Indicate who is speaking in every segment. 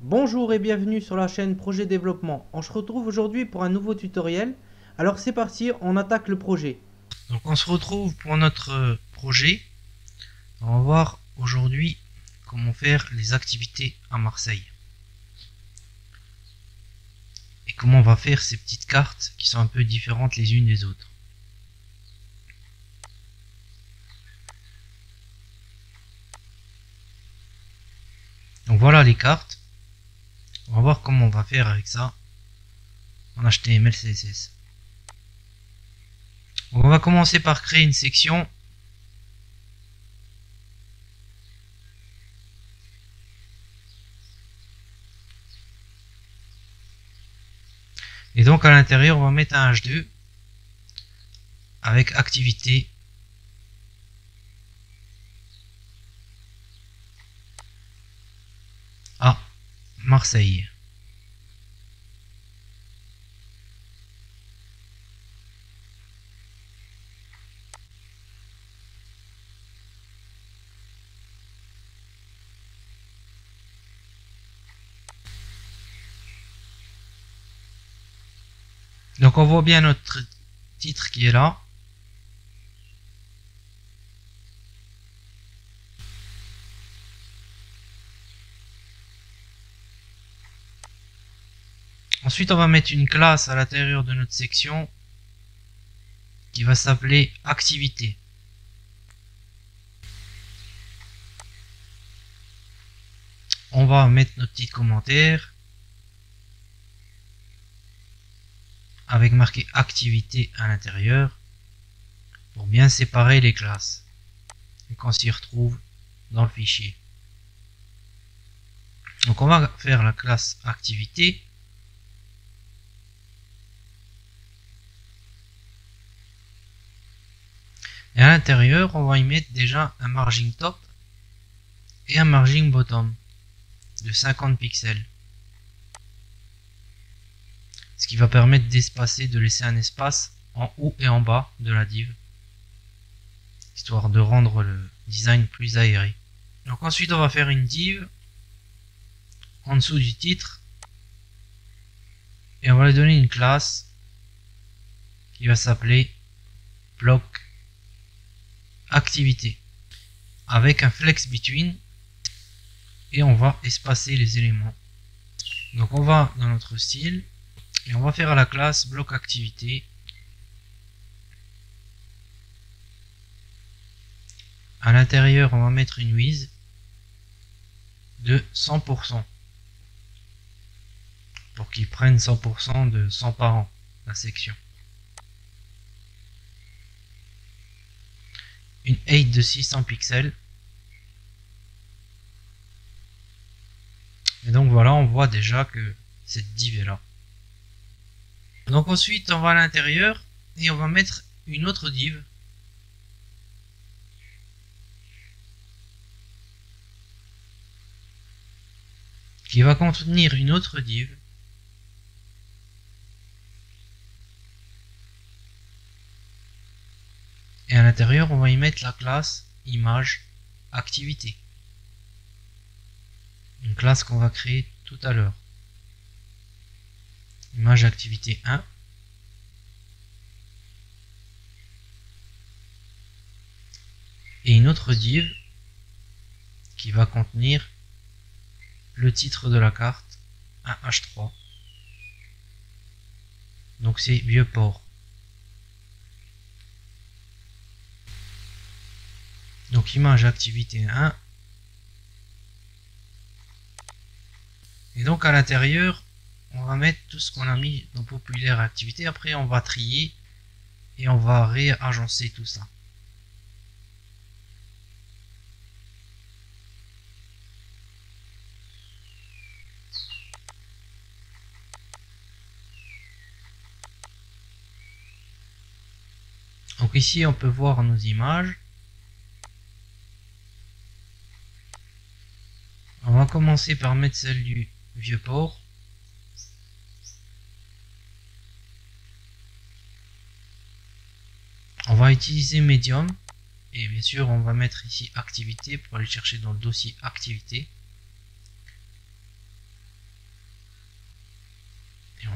Speaker 1: Bonjour et bienvenue sur la chaîne Projet Développement. On se retrouve aujourd'hui pour un nouveau tutoriel. Alors c'est parti, on attaque le projet.
Speaker 2: Donc on se retrouve pour notre projet. On va voir aujourd'hui comment faire les activités à Marseille. Et comment on va faire ces petites cartes qui sont un peu différentes les unes des autres. Donc voilà les cartes. On va voir comment on va faire avec ça en HTML CSS. Donc on va commencer par créer une section. Et donc à l'intérieur on va mettre un H2 avec activité à Marseille. Donc on voit bien notre titre qui est là. Ensuite on va mettre une classe à l'intérieur de notre section qui va s'appeler activité. On va mettre nos petits commentaires avec marqué activité à l'intérieur pour bien séparer les classes et qu'on s'y retrouve dans le fichier. Donc on va faire la classe activité. Et à l'intérieur, on va y mettre déjà un margin top et un margin bottom de 50 pixels. Ce qui va permettre d'espacer, de laisser un espace en haut et en bas de la div, histoire de rendre le design plus aéré. Donc ensuite, on va faire une div en dessous du titre et on va lui donner une classe qui va s'appeler bloc activité avec un flex between et on va espacer les éléments. Donc on va dans notre style et on va faire à la classe bloc activité à l'intérieur. On va mettre une width de 100% pour qu'il prenne 100% de 100 par an la section. Une height de 600 pixels. Et donc voilà, on voit déjà que cette div est là. Donc ensuite on va à l'intérieur et on va mettre une autre div qui va contenir une autre div et à l'intérieur on va y mettre la classe image activité, une classe qu'on va créer tout à l'heure. Image activité 1 et une autre div qui va contenir le titre de la carte, un H3, donc c'est vieux port. Donc image activité 1 et donc à l'intérieur on va mettre tout ce qu'on a mis dans populaire activité. Après on va trier et on va réagencer tout ça. Donc ici on peut voir nos images. On va commencer par mettre celle du vieux port. On va utiliser Medium et bien sûr on va mettre ici activité pour aller chercher dans le dossier activité.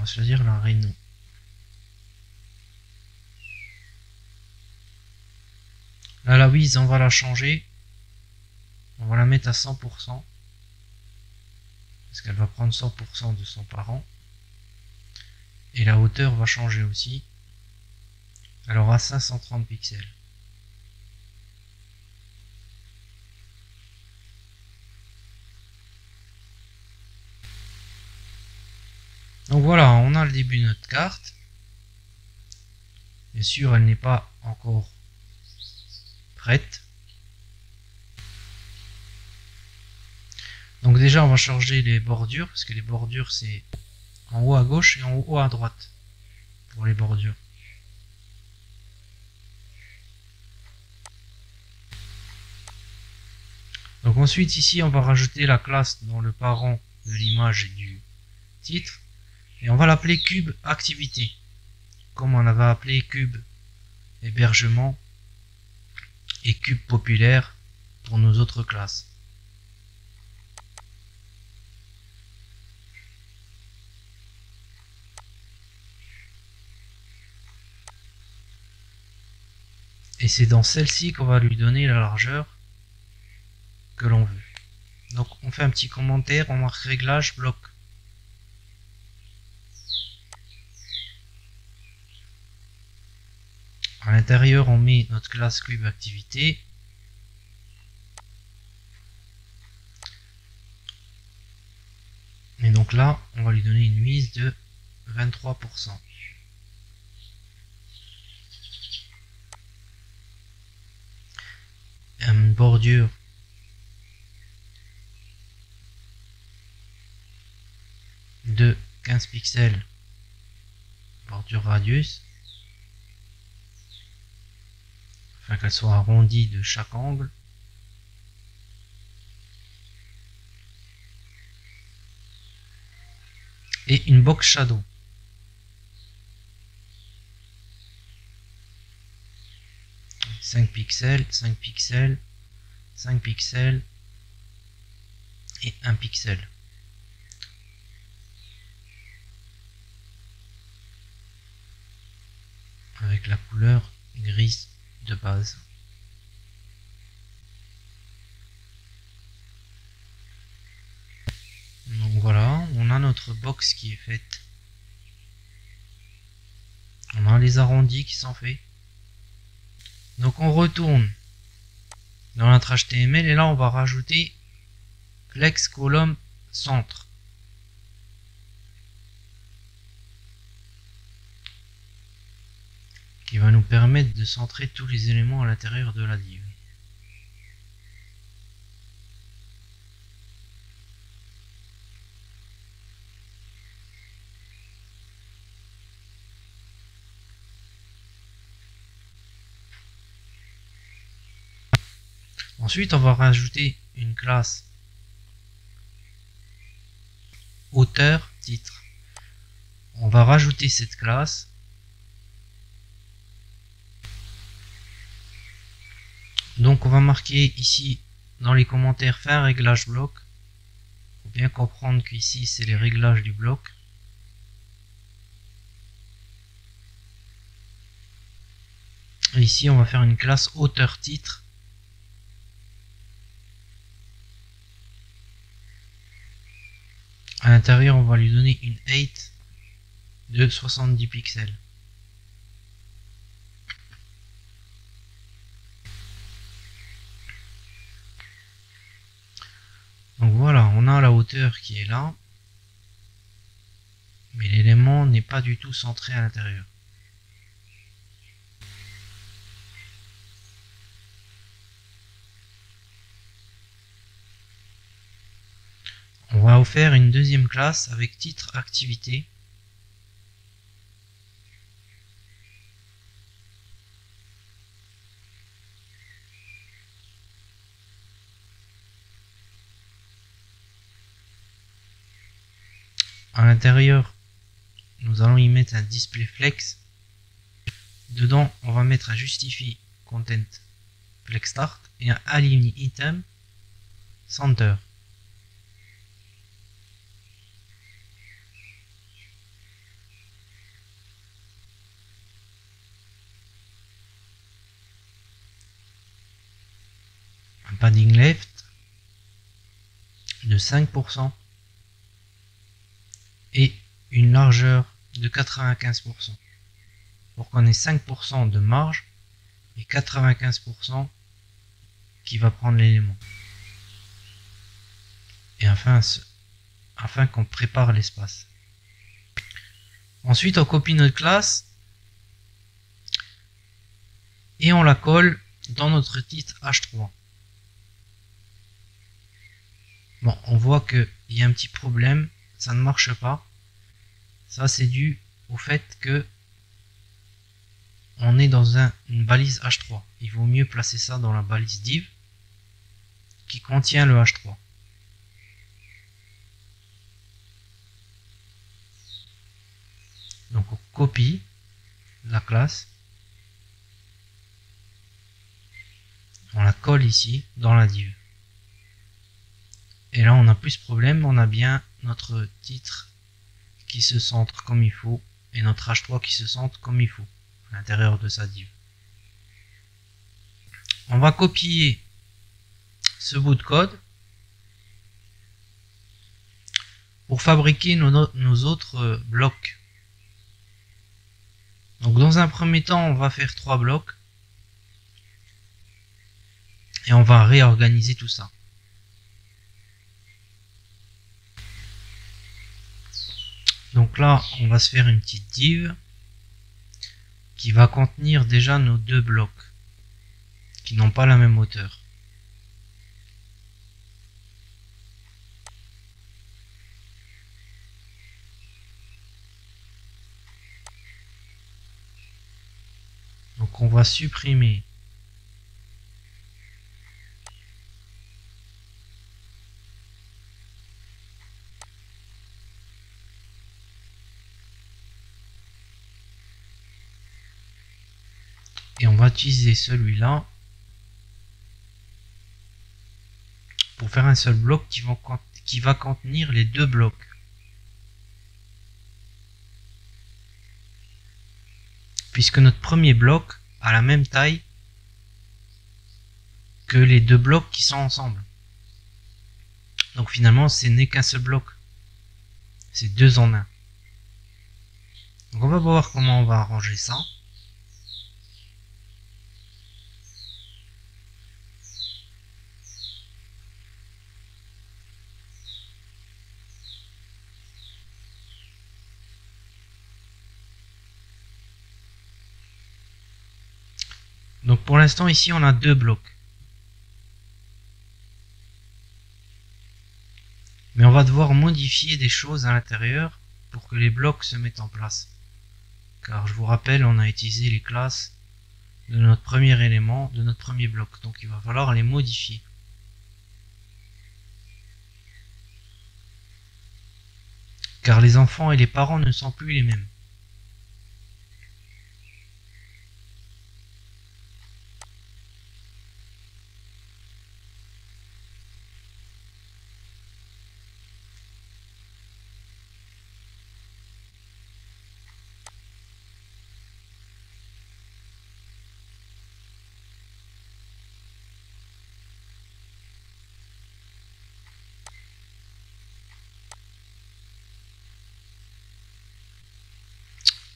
Speaker 2: va choisir la Rhino. Là, la width, on va la changer. On va la mettre à 100%. Parce qu'elle va prendre 100% de son parent. Et la hauteur va changer aussi. Elle aura 530 pixels. Donc voilà, on a le début de notre carte. Bien sûr, elle n'est pas encore prête. Donc déjà, on va changer les bordures, parce que les bordures, c'est en haut à gauche et en haut à droite pour les bordures. Donc ensuite, ici, on va rajouter la classe dans le parent de l'image et du titre. Et on va l'appeler cube activité. Comme on avait appelé cube hébergement et cube populaire pour nos autres classes. Et c'est dans celle-ci qu'on va lui donner la largeur que l'on veut. Donc on fait un petit commentaire, on marque réglage bloc. À l'intérieur, on met notre classe cube activité. Et donc là, on va lui donner une mise de 23%. Une bordure de 15 pixels, bordure radius, afin qu'elle soit arrondie de chaque angle. Et une box shadow. « 5 pixels, 5 pixels, 5 pixels et 1 pixel. » Avec la couleur grise de base. Donc voilà, on a notre box qui est faite. On a les arrondis qui sont faits. Donc on retourne dans notre HTML et là on va rajouter flex column centre. Qui va nous permettre de centrer tous les éléments à l'intérieur de la div. Ensuite, on va rajouter une classe auteur titre. On va rajouter cette classe. Donc on va marquer ici dans les commentaires fin réglage bloc. Il faut bien comprendre qu'ici c'est les réglages du bloc. Et ici on va faire une classe auteur titre. À l'intérieur on va lui donner une height de 70 pixels. Donc voilà, on a la hauteur qui est là, mais l'élément n'est pas du tout centré à l'intérieur. On va faire une deuxième classe avec titre activité. À l'intérieur, nous allons y mettre un display flex. Dedans, on va mettre un justify content flex start et un align item center. padding left de 5% et une largeur de 95% pour qu'on ait 5% de marge et 95% qui va prendre l'élément. Et afin qu'on prépare l'espace. Ensuite, on copie notre classe et on la colle dans notre titre H3. Bon, on voit qu'il y a un petit problème, ça ne marche pas. Ça, c'est dû au fait que on est dans une balise H3. Il vaut mieux placer ça dans la balise div qui contient le H3. Donc on copie la classe, on la colle ici dans la div. Et là on n'a plus ce problème, on a bien notre titre qui se centre comme il faut et notre H3 qui se centre comme il faut à l'intérieur de sa div. On va copier ce bout de code pour fabriquer nos autres blocs. Donc dans un premier temps, on va faire 3 blocs et on va réorganiser tout ça. Donc là, on va se faire une petite div qui va contenir déjà nos 2 blocs qui n'ont pas la même hauteur. Donc on va supprimer et on va utiliser celui-là pour faire un seul bloc qui va contenir les 2 blocs. Puisque notre premier bloc a la même taille que les 2 blocs qui sont ensemble. Donc finalement, ce n'est qu'un seul bloc. C'est 2 en 1. Donc on va voir comment on va arranger ça. Donc pour l'instant ici on a 2 blocs. Mais on va devoir modifier des choses à l'intérieur pour que les blocs se mettent en place. Car je vous rappelle, on a utilisé les classes de notre premier élément, de notre premier bloc. Donc il va falloir les modifier. Car les enfants et les parents ne sont plus les mêmes.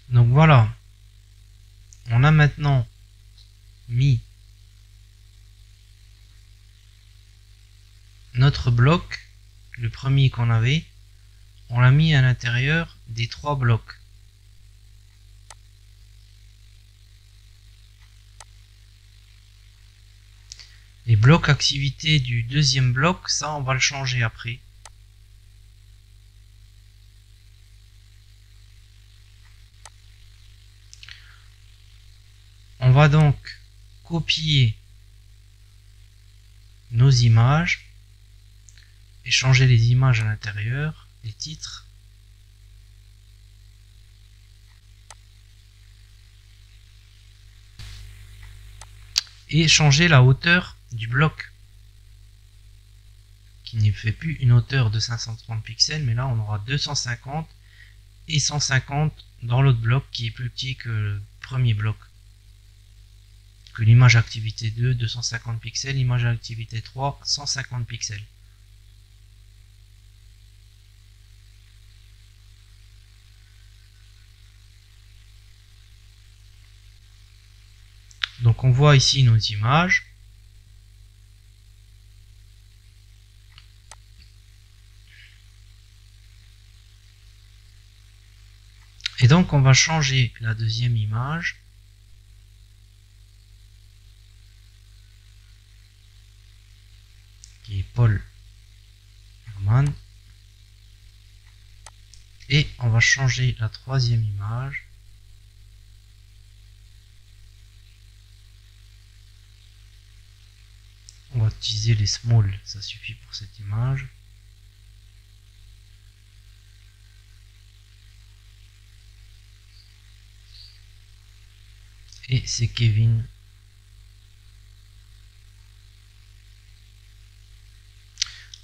Speaker 2: Donc voilà, on a maintenant mis notre bloc, le premier qu'on avait, on l'a mis à l'intérieur des 3 blocs. Les blocs activité du deuxième bloc, ça on va le changer après. On va donc copier nos images et changer les images à l'intérieur, les titres. Et changer la hauteur du bloc qui ne fait plus une hauteur de 530 pixels, mais là on aura 250 et 150 dans l'autre bloc qui est plus petit que le premier bloc que l'image activité 2, 250 pixels, image activité 3, 150 pixels. Donc on voit ici nos images. Et donc on va changer la deuxième image. Qui est Paul Herman. Et on va changer la troisième image. On va utiliser les small, ça suffit pour cette image. Et c'est Kevin.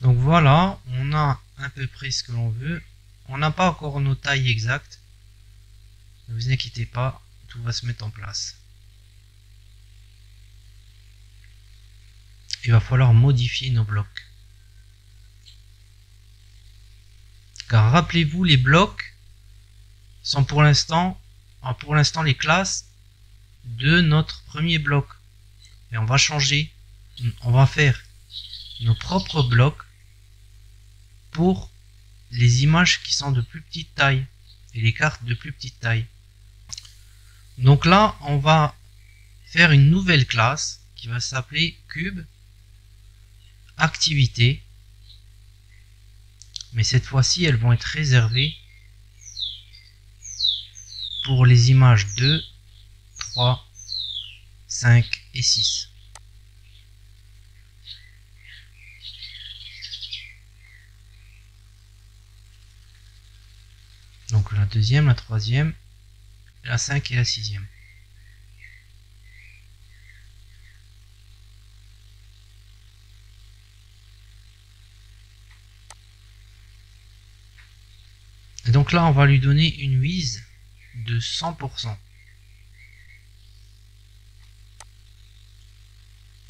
Speaker 2: Donc voilà, on a à peu près ce que l'on veut. On n'a pas encore nos tailles exactes. Ne vous inquiétez pas, tout va se mettre en place. Il va falloir modifier nos blocs. Car rappelez-vous, les blocs sont pour l'instant les classes de notre premier bloc. Et on va changer, on va faire nos propres blocs pour les images qui sont de plus petite taille et les cartes de plus petite taille. Donc là, on va faire une nouvelle classe qui va s'appeler cube activité, mais cette fois-ci elles vont être réservées pour les images 2, 3, 5 et 6. Donc la deuxième, la troisième, la 5 et la sixième. Et donc là, on va lui donner une width de 100%.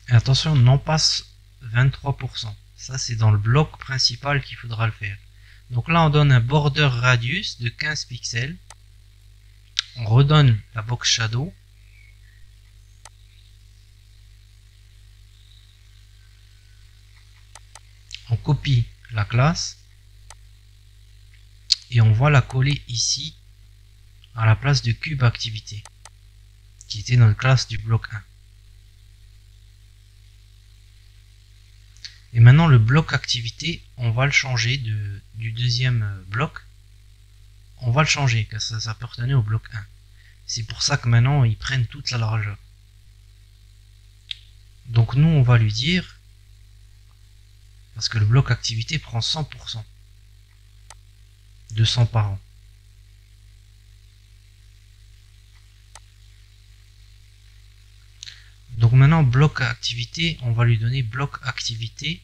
Speaker 2: Et attention, non pas 23%. Ça, c'est dans le bloc principal qu'il faudra le faire. Donc là, on donne un border radius de 15 pixels. On redonne la box shadow. On copie la classe. Et on va la coller ici à la place de cube activité qui était dans la classe du bloc 1. Et maintenant le bloc activité, on va le changer du deuxième bloc. On va le changer car ça appartenait au bloc 1. C'est pour ça que maintenant ils prennent toute la largeur. Donc nous on va lui dire, parce que le bloc activité prend 100%. 200 par an. Donc maintenant bloc activité, on va lui donner bloc activité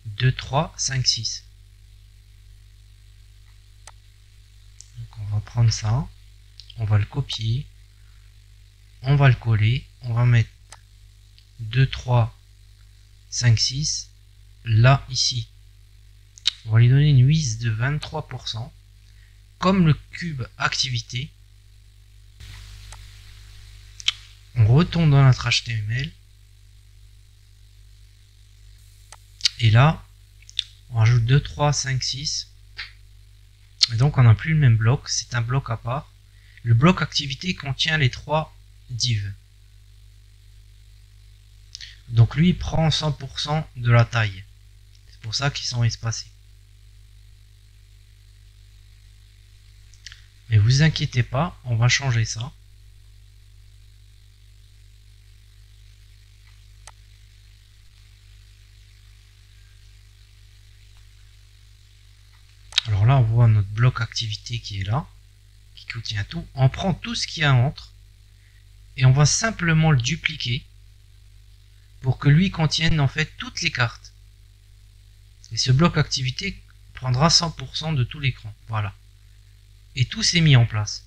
Speaker 2: 2, 3, 5, 6. Donc on va prendre ça, on va le copier, on va le coller, on va mettre 2, 3, 5, 6 là ici. On va lui donner une width de 23%. Comme le cube activité, on retourne dans notre HTML. Et là, on rajoute 2, 3, 5, 6. Et donc on n'a plus le même bloc, c'est un bloc à part. Le bloc activité contient les 3 divs. Donc lui il prend 100% de la taille. C'est pour ça qu'ils sont espacés. Mais vous inquiétez pas, on va changer ça. Alors là, on voit notre bloc activité qui est là, qui contient tout. On prend tout ce qu'il y a entre et on va simplement le dupliquer pour que lui contienne en fait toutes les cartes. Et ce bloc activité prendra 100% de tout l'écran. Voilà. Et tout s'est mis en place.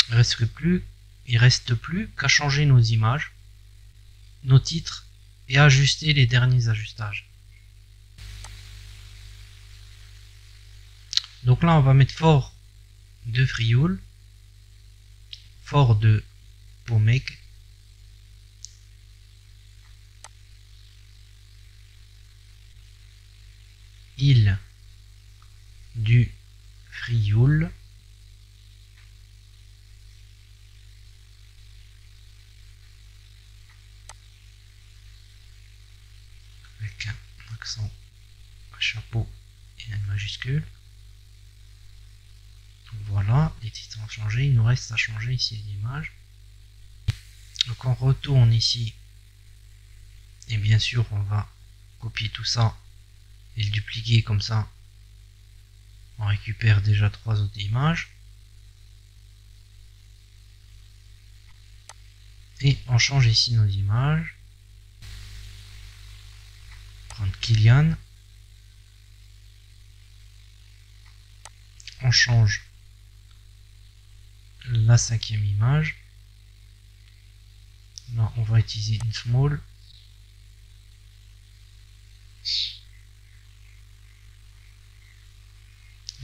Speaker 2: Il ne reste plus il reste plus qu'à changer nos images, nos titres et ajuster les derniers ajustages. Donc là on va mettre fort de Frioul, fort de Pomec, île du Frioul, avec un accent à chapeau et une majuscule. Donc voilà, les titres ont changé, il nous reste à changer ici l'image. Donc on retourne ici et bien sûr on va copier tout ça et le dupliquer, comme ça on récupère déjà 3 autres images et on change ici nos images. Prendre Kylian, on change la 5e image. Là on va utiliser une small.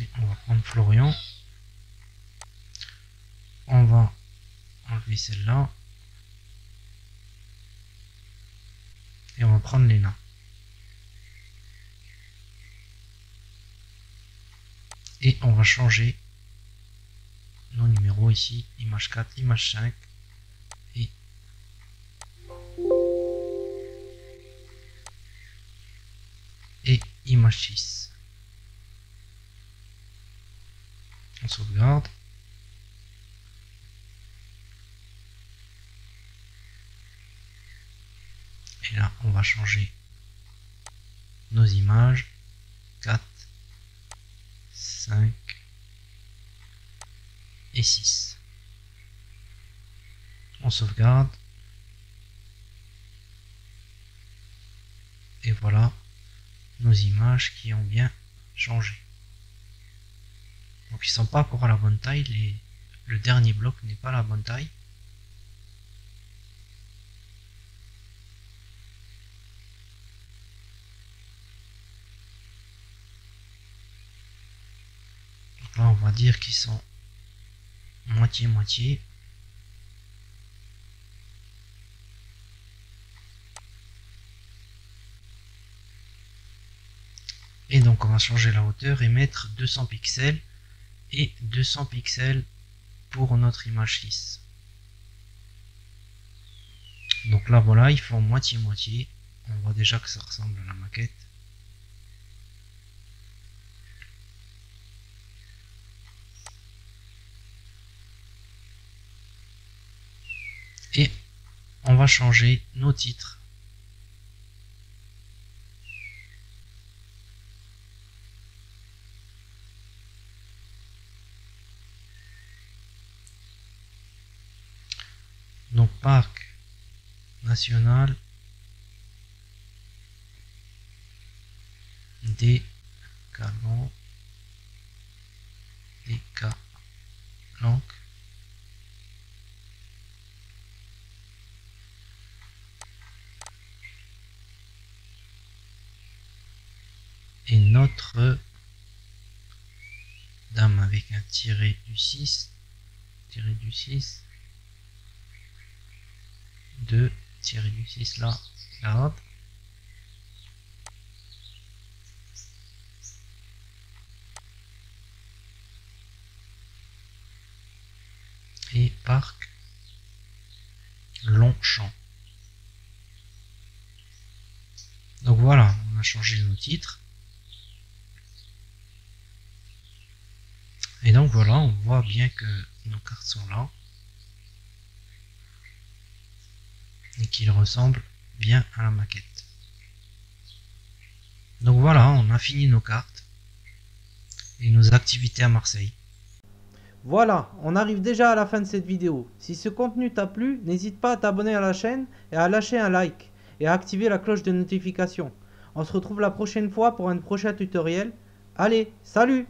Speaker 2: Et on va prendre Florian. On va enlever celle-là. Et on va prendre Léna. Et on va changer nos numéros ici. Image 4, image 5. Et image 6. On sauvegarde. Et là, on va changer nos images. 4, 5 et 6. On sauvegarde. Et voilà nos images qui ont bien changé. Donc ils sont pas encore à la bonne taille, le dernier bloc n'est pas à la bonne taille. Donc là on va dire qu'ils sont moitié-moitié. Et donc on va changer la hauteur et mettre 200 pixels et 200 pixels pour notre image 6. Donc là voilà, ils font moitié-moitié. On voit déjà que ça ressemble à la maquette. Et on va changer nos titres. Donc parc national des Calanques. Et notre dame avec un tiré du 6, de tirer du 6 là, garde. Et parc Longchamp. Donc voilà, on a changé nos titres. Et donc voilà, on voit bien que nos cartes sont là. Et qu'il ressemble bien à la maquette. Donc voilà, on a fini nos cartes et nos activités à Marseille.
Speaker 1: Voilà, on arrive déjà à la fin de cette vidéo. Si ce contenu t'a plu, n'hésite pas à t'abonner à la chaîne et à lâcher un like et à activer la cloche de notification. On se retrouve la prochaine fois pour un prochain tutoriel. Allez, salut!